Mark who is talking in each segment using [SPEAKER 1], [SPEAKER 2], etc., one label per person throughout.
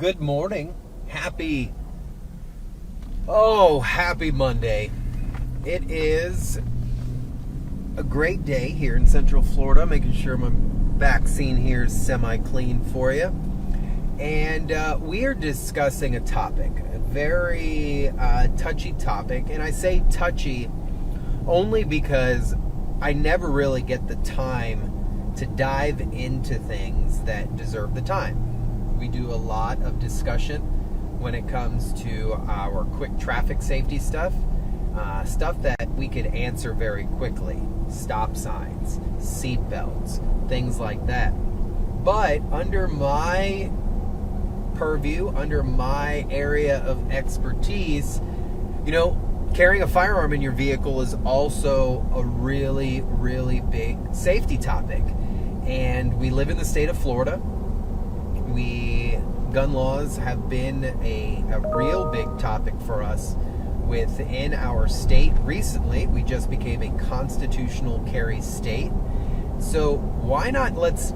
[SPEAKER 1] Good morning. Happy Monday. It is a great day here in Central Florida, making sure my back scene here is semi-clean for you. And we are discussing a topic, a very touchy topic. And I say touchy only because I never really get the time to dive into things that deserve the time. We do a lot of discussion when it comes to our quick traffic safety stuff, stuff that we could answer very quickly, stop signs, seat belts, things like that. But under my purview, under my area of expertise, carrying a firearm in your vehicle is also a really, really big safety topic. And we live in the state of Florida. Gun laws have been a real big topic for us within our state. Recently, we just became a constitutional carry state. So why not let's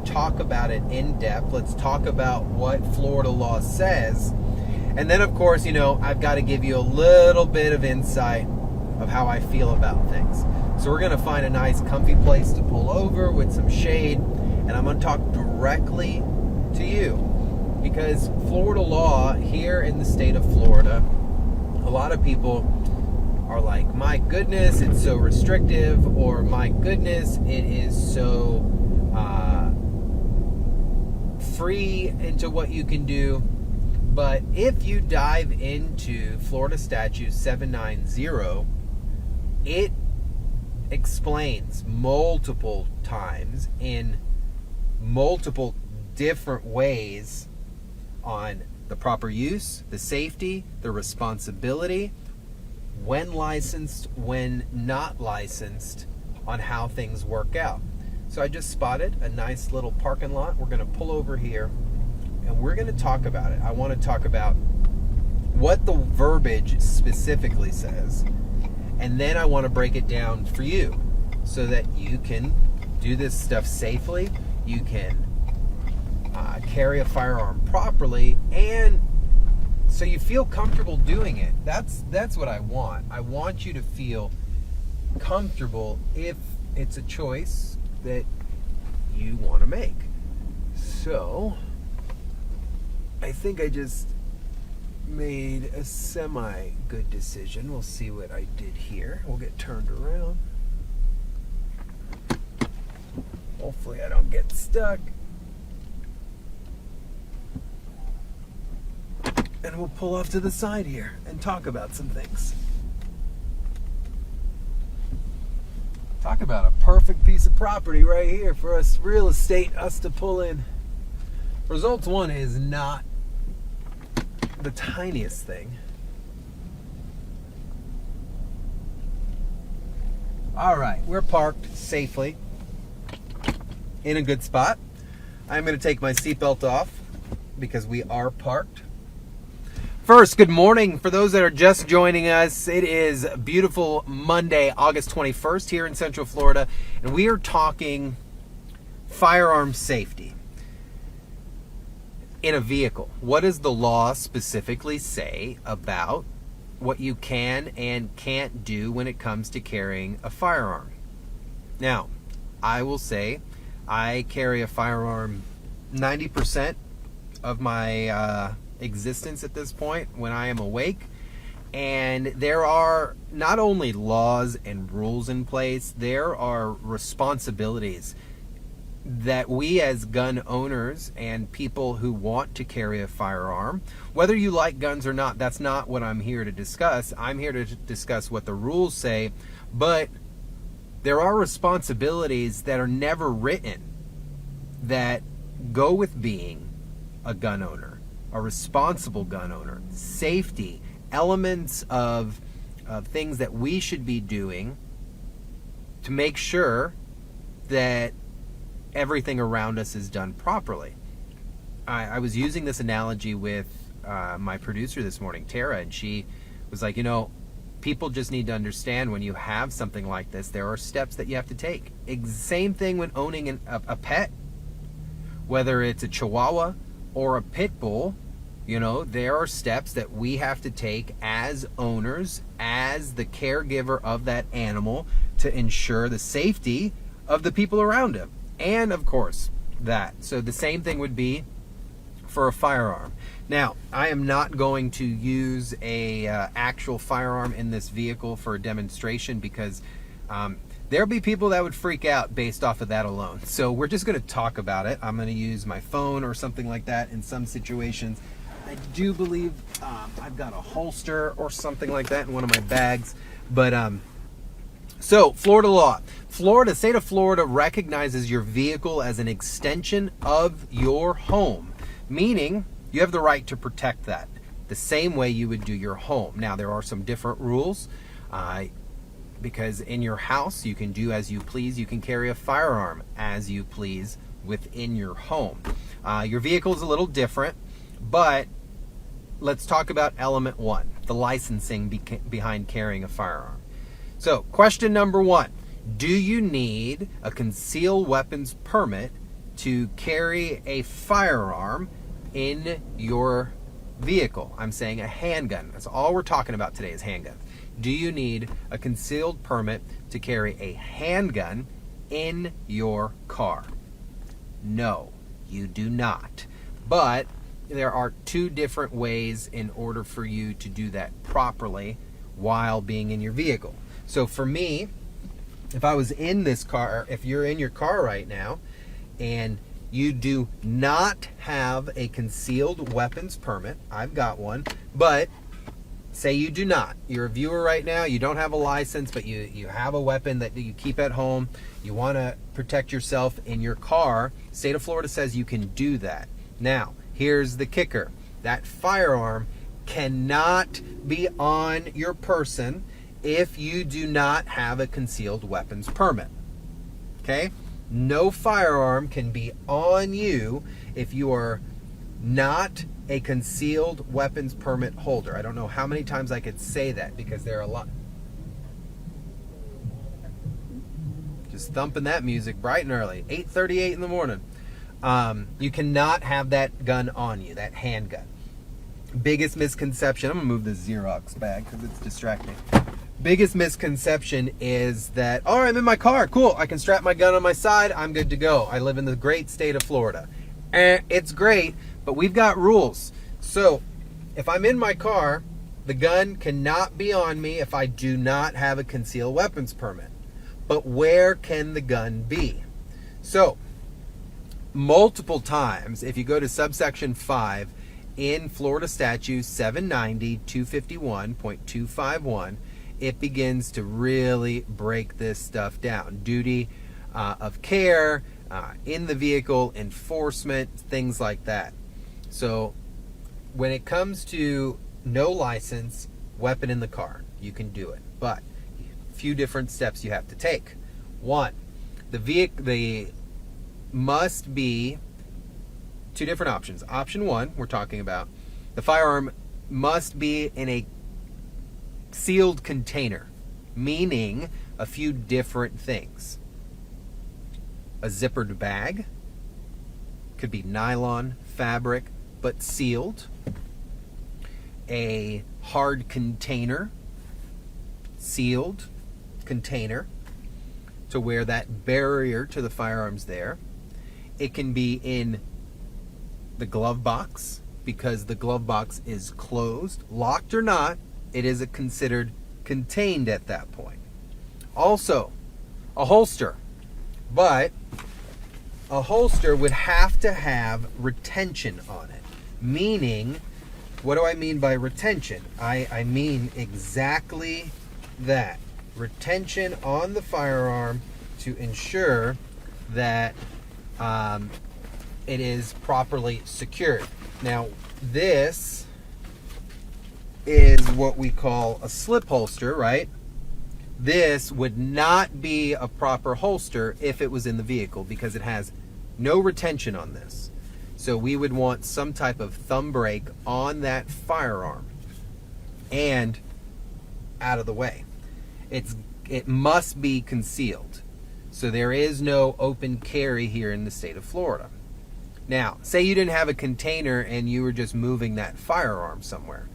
[SPEAKER 1] talk about it in depth. Let's talk about what Florida law says. And then, of course, I've got to give you a little bit of insight of how I feel about things. So we're going to find a nice comfy place to pull over with some shade. And I'm going to talk directly to you because Florida law here in the state of Florida, a lot of people are like, my goodness, it's so restrictive, or my goodness, it is so free into what you can do. But if you dive into Florida Statute 790, it explains multiple times in multiple different ways on the proper use, the safety, the responsibility, when licensed, when not licensed, on how things work out. So I just spotted a nice little parking lot. We're going to pull over here and we're going to talk about it. I want to talk about what the verbiage specifically says, and then I want to break it down for you so that you can do this stuff safely. You can carry a firearm properly, and so you feel comfortable doing it. That's what I want. I want you to feel comfortable if it's a choice that you want to make. So I think I just made a semi-good decision. We'll see what I did here. We'll get turned around. Hopefully I don't get stuck. And we'll pull off to the side here and talk about some things. Talk about a perfect piece of property right here for us real estate, us to pull in. Results one is not the tiniest thing. All right, we're parked safely in a good spot. I'm going to take my seatbelt off because we are parked. First, good morning. For those that are just joining us, it is beautiful Monday, August 21st here in Central Florida, and we are talking firearm safety in a vehicle. What does the law specifically say about what you can and can't do when it comes to carrying a firearm? Now, I will say I carry a firearm 90% of my existence at this point when I am awake. And there are not only laws and rules in place, there are responsibilities that we as gun owners and people who want to carry a firearm, whether you like guns or not, that's not what I'm here to discuss. I'm here to discuss what the rules say, but there are responsibilities that are never written that go with being a gun owner, a responsible gun owner. Safety, elements of things that we should be doing to make sure that everything around us is done properly. I was using this analogy with my producer this morning, Tara, and she was like, people just need to understand when you have something like this, there are steps that you have to take. Same thing when owning a pet. whether it's a Chihuahua or a Pit Bull, you know, there are steps that we have to take as owners, as the caregiver of that animal, to ensure the safety of the people around him. And of course, that. So the same thing would be for a firearm. Now, I am not going to use a actual firearm in this vehicle for a demonstration because there'll be people that would freak out based off of that alone. So we're just going to talk about it. I'm going to use my phone or something like that in some situations. I do believe I've got a holster or something like that in one of my bags. But so Florida law. State of Florida recognizes your vehicle as an extension of your home, meaning you have the right to protect that the same way you would do your home. Now, there are some different rules because in your house you can do as you please. You can carry a firearm as you please within your home. Your vehicle is a little different, but let's talk about element one, the licensing behind carrying a firearm. So, question number one, do you need a concealed weapons permit to carry a firearm in your vehicle? I'm saying a handgun. That's all we're talking about today is handguns. Do you need a concealed permit to carry a handgun in your car? No, you do not. But there are two different ways in order for you to do that properly while being in your vehicle. So for me, if I was in this car, if you're in your car right now and you do not have a concealed weapons permit, I've got one, but say you do not. You're a viewer right now, you don't have a license, but you have a weapon that you keep at home, you want to protect yourself in your car, state of Florida says you can do that. Now, here's the kicker. That firearm cannot be on your person if you do not have a concealed weapons permit. Okay? No firearm can be on you if you are not a concealed weapons permit holder. I don't know how many times I could say that because there are a lot. Just thumping that music bright and early, 8:38 in the morning. You cannot have that gun on you, that handgun. Biggest misconception, I'm gonna move this Xerox bag because it's distracting. Biggest misconception is that, all right, I'm in my car, cool, I can strap my gun on my side, I'm good to go. I live in the great state of Florida. It's great, but we've got rules. So if I'm in my car, the gun cannot be on me if I do not have a concealed weapons permit. But where can the gun be? So multiple times, if you go to subsection 5 in Florida statute 790-251.251, it begins to really break this stuff down. Duty of care, in the vehicle, enforcement, things like that. So when it comes to no license, weapon in the car, you can do it. But a few different steps you have to take. One, the must be two different options. Option one, we're talking about, the firearm must be in a sealed container, meaning a few different things. A zippered bag, could be nylon, fabric, but sealed. A hard container, sealed container, to where that barrier to the firearm's there. It can be in the glove box, because the glove box is closed, locked or not, it is considered contained at that point. Also, a holster. But a holster would have to have retention on it. Meaning, what do I mean by retention? I mean exactly that. Retention on the firearm to ensure that it is properly secured. Now, this is what we call a slip holster, right? This would not be a proper holster if it was in the vehicle because it has no retention on this. So we would want some type of thumb brake on that firearm and out of the way. It must be concealed. So there is no open carry here in the state of Florida. Now, say you didn't have a container and you were just moving that firearm somewhere.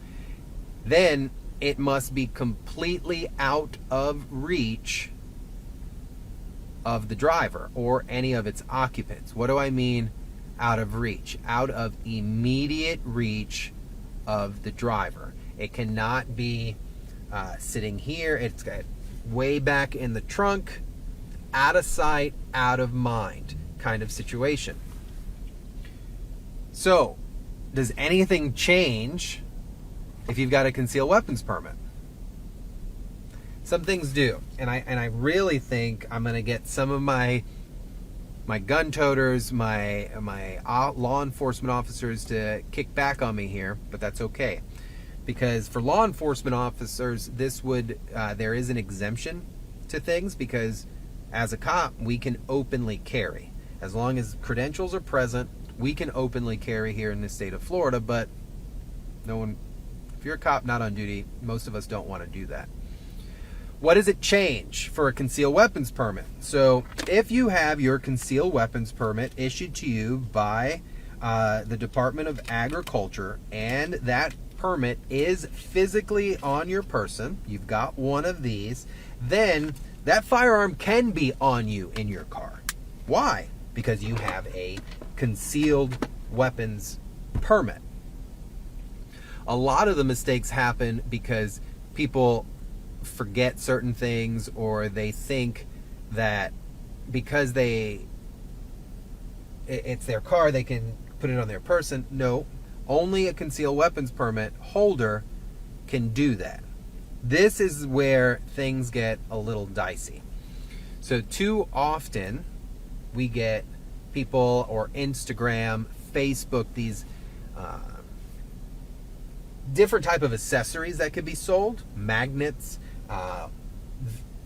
[SPEAKER 1] Then it must be completely out of reach of the driver or any of its occupants. What do I mean out of reach? Out of immediate reach of the driver. It cannot be sitting here. It's got way back in the trunk, out of sight, out of mind kind of situation. So, does anything change if you've got a concealed weapons permit? Some things do, and I really think I'm going to get some of my gun toters, my law enforcement officers to kick back on me here, but that's okay, because for law enforcement officers, there is an exemption to things, because as a cop we can openly carry as long as credentials are present. We can openly carry here in the state of Florida, but no one. If you're a cop not on duty, most of us don't want to do that. What does it change for a concealed weapons permit? So if you have your concealed weapons permit issued to you by the Department of Agriculture, and that permit is physically on your person, you've got one of these, then that firearm can be on you in your car. Why? Because you have a concealed weapons permit. A lot of the mistakes happen because people forget certain things, or they think that because it's their car, they can put it on their person. No, only a concealed weapons permit holder can do that. This is where things get a little dicey. So too often we get people, or Instagram, Facebook, these different type of accessories that could be sold, magnets,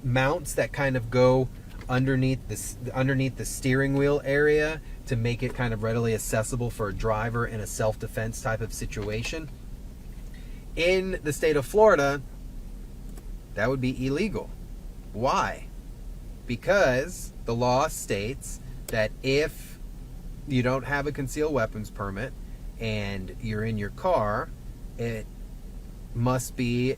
[SPEAKER 1] mounts that kind of go underneath the steering wheel area to make it kind of readily accessible for a driver in a self-defense type of situation. In the state of Florida, that would be illegal. Why? Because the law states that if you don't have a concealed weapons permit and you're in your car, it must be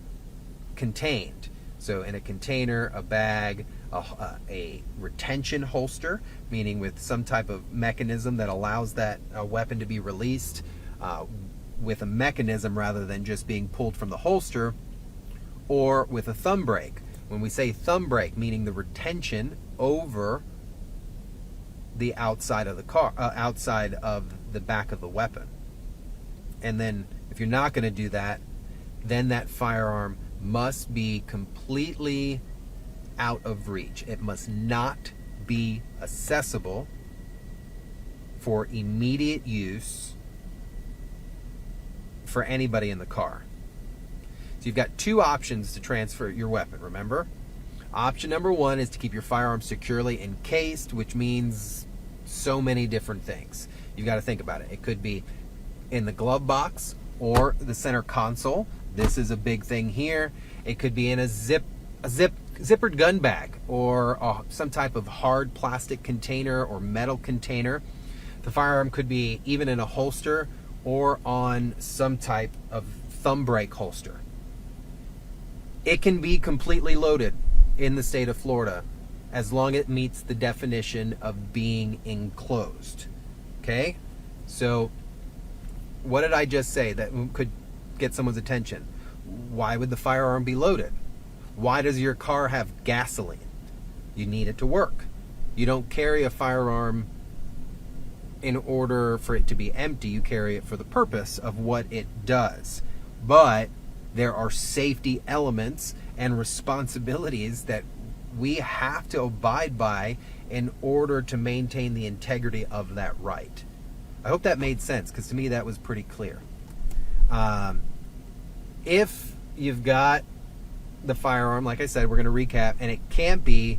[SPEAKER 1] contained. So in a container, a bag, a retention holster, meaning with some type of mechanism that allows that weapon to be released with a mechanism rather than just being pulled from the holster, or with a thumb brake. When we say thumb brake, meaning the retention over the outside of the car, outside of the back of the weapon. And then if you're not going to do that, then that firearm must be completely out of reach. It must not be accessible for immediate use for anybody in the car. So you've got two options to transfer your weapon, remember? Option number one is to keep your firearm securely encased, which means so many different things. You've got to think about it. It could be in the glove box or the center console. This is a big thing here. It could be in a zippered gun bag, or some type of hard plastic container or metal container. The firearm could be even in a holster or on some type of thumb brake holster. It can be completely loaded in the state of Florida as long as it meets the definition of being enclosed. Okay? So what did I just say that could get someone's attention? Why would the firearm be loaded? Why does your car have gasoline? You need it to work. You don't carry a firearm in order for it to be empty. You carry it for the purpose of what it does. But there are safety elements and responsibilities that we have to abide by in order to maintain the integrity of that right. I hope that made sense, because to me that was pretty clear. If you've got the firearm, like I said, we're going to recap, and it can't be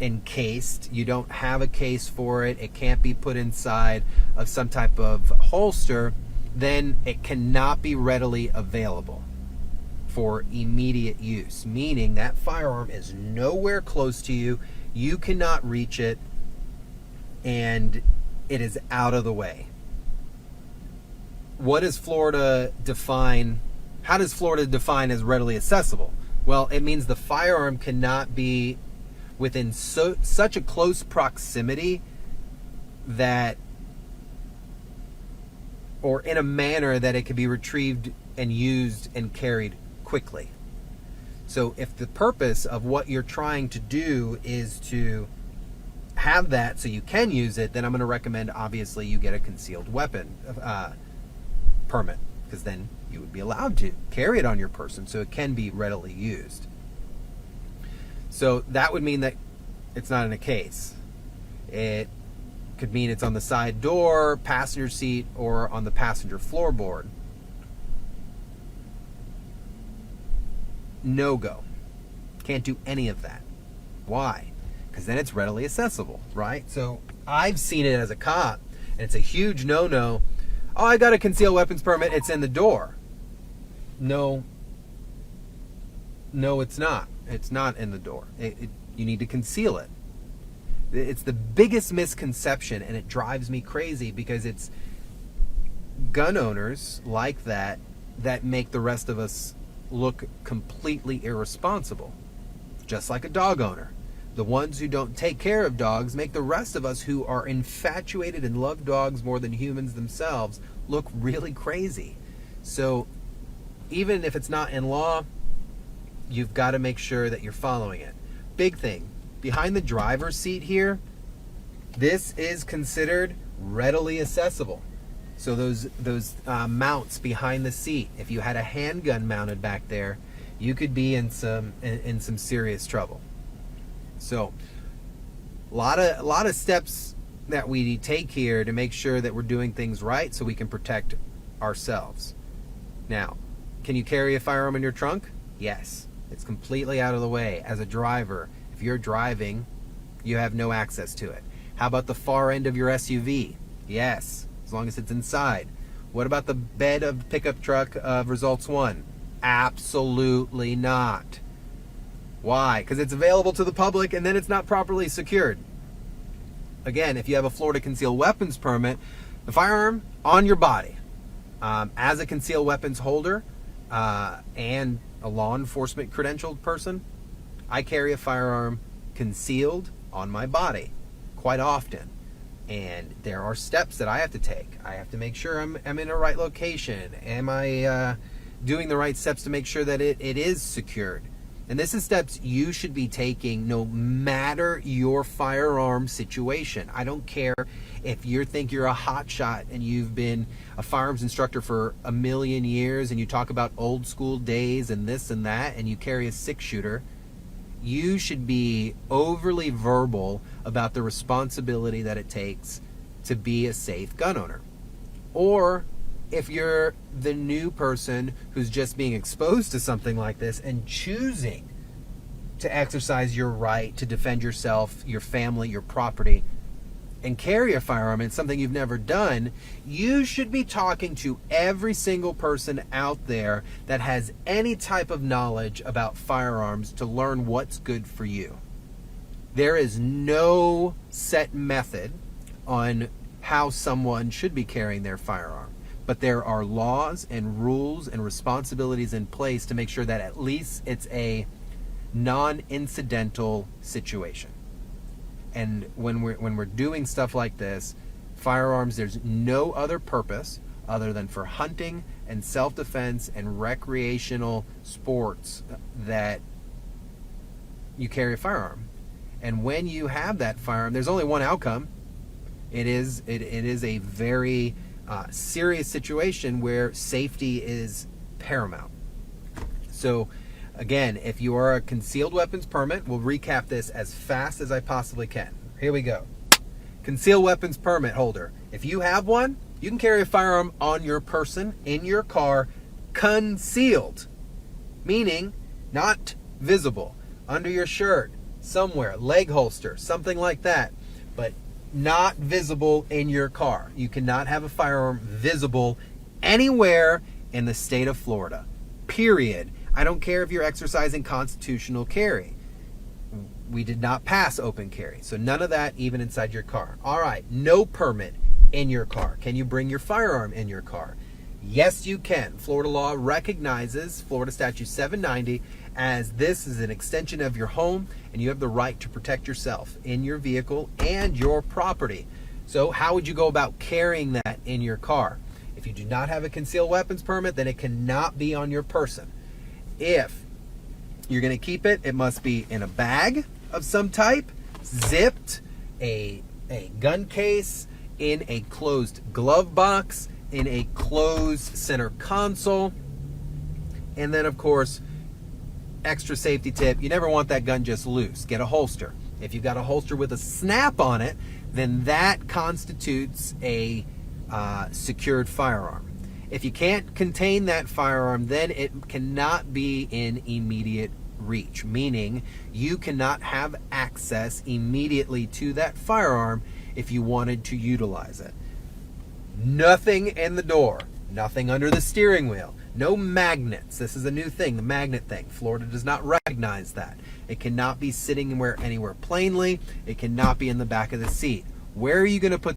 [SPEAKER 1] encased, you don't have a case for it, it can't be put inside of some type of holster, then it cannot be readily available for immediate use, meaning that firearm is nowhere close to you, you cannot reach it, and it is out of the way. What does Florida define? How does Florida define as readily accessible? Well, it means the firearm cannot be within such a close proximity that, or in a manner that it can be retrieved and used and carried quickly. So if the purpose of what you're trying to do is to have that so you can use it, then I'm going to recommend, obviously, you get a concealed weapon permit, because then you would be allowed to carry it on your person so it can be readily used. So that would mean that it's not in a case. It could mean it's on the side door, passenger seat, or on the passenger floorboard. No go. Can't do any of that. Why? Because then it's readily accessible, right? So I've seen it as a cop, and it's a huge no-no. Oh, I got a concealed weapons permit. It's in the door. No, it's not. It's not in the door. You need to conceal it. It's the biggest misconception, and it drives me crazy because it's gun owners like that make the rest of us look completely irresponsible. Just like a dog owner. The ones who don't take care of dogs make the rest of us who are infatuated and love dogs more than humans themselves look really crazy. So even if it's not in law, you've got to make sure that you're following it. Big thing, behind the driver's seat here, this is considered readily accessible. So those mounts behind the seat, if you had a handgun mounted back there, you could be in some serious trouble. So a lot of steps that we take here to make sure that we're doing things right so we can protect ourselves. Now, can you carry a firearm in your trunk? Yes. It's completely out of the way. As a driver, if you're driving, you have no access to it. How about the far end of your SUV? Yes, as long as it's inside. What about the bed of the pickup truck of Results 1? Absolutely not. Why? Because it's available to the public and then it's not properly secured. Again, if you have a Florida concealed weapons permit, the firearm on your body. As a concealed weapons holder and a law enforcement credentialed person, I carry a firearm concealed on my body quite often. And there are steps that I have to take. I have to make sure I'm in the right location. Am I doing the right steps to make sure that it is secured? And this is steps you should be taking no matter your firearm situation. I don't care if you think you're a hotshot and you've been a firearms instructor for a million years and you talk about old school days and this and that and you carry a 6-shooter. You should be overly verbal about the responsibility that it takes to be a safe gun owner. Or if you're the new person who's just being exposed to something like this and choosing to exercise your right to defend yourself, your family, your property, and carry a firearm in something you've never done, you should be talking to every single person out there that has any type of knowledge about firearms to learn what's good for you. There is no set method on how someone should be carrying their firearm. But there are laws and rules and responsibilities in place to make sure that at least it's a non-incidental situation. And when we're doing stuff like this, firearms, there's no other purpose other than for hunting and self-defense and recreational sports that you carry a firearm. And when you have that firearm, there's only one outcome. It is a very serious situation where safety is paramount. So again, if you are a concealed weapons permit, we'll recap this as fast as I possibly can. Here we go. Concealed weapons permit holder. If you have one, you can carry a firearm on your person, in your car, concealed. Meaning not visible. Under your shirt, somewhere, leg holster, something like that. But not visible in your car. You cannot have a firearm visible anywhere in the state of Florida. Period. I don't care if you're exercising constitutional carry. we did not pass open carry. So none of that even inside your car. All right, no permit in your car. Can you bring your firearm in your car? Yes, you can. Florida law recognizes Florida Statute 790 as this is an extension of your home, and you have the right to protect yourself in your vehicle and your property. So how would you go about carrying that in your car? If you do not have a concealed weapons permit, then it cannot be on your person. If you're going to keep it, it must be in a bag of some type, zipped, a gun case, in a closed glove box, in a closed center console, and then of course, extra safety tip, you never want that gun just loose. Get a holster. If you've got a holster with a snap on it, then that constitutes a secured firearm. If you can't contain that firearm, then it cannot be in immediate reach, meaning you cannot have access immediately to that firearm if you wanted to utilize it. Nothing in the door, nothing under the steering wheel, no magnets. This is a new thing, the magnet thing. Florida does not recognize that. It cannot be sitting anywhere plainly. It cannot be in the back of the seat. Where are you going to put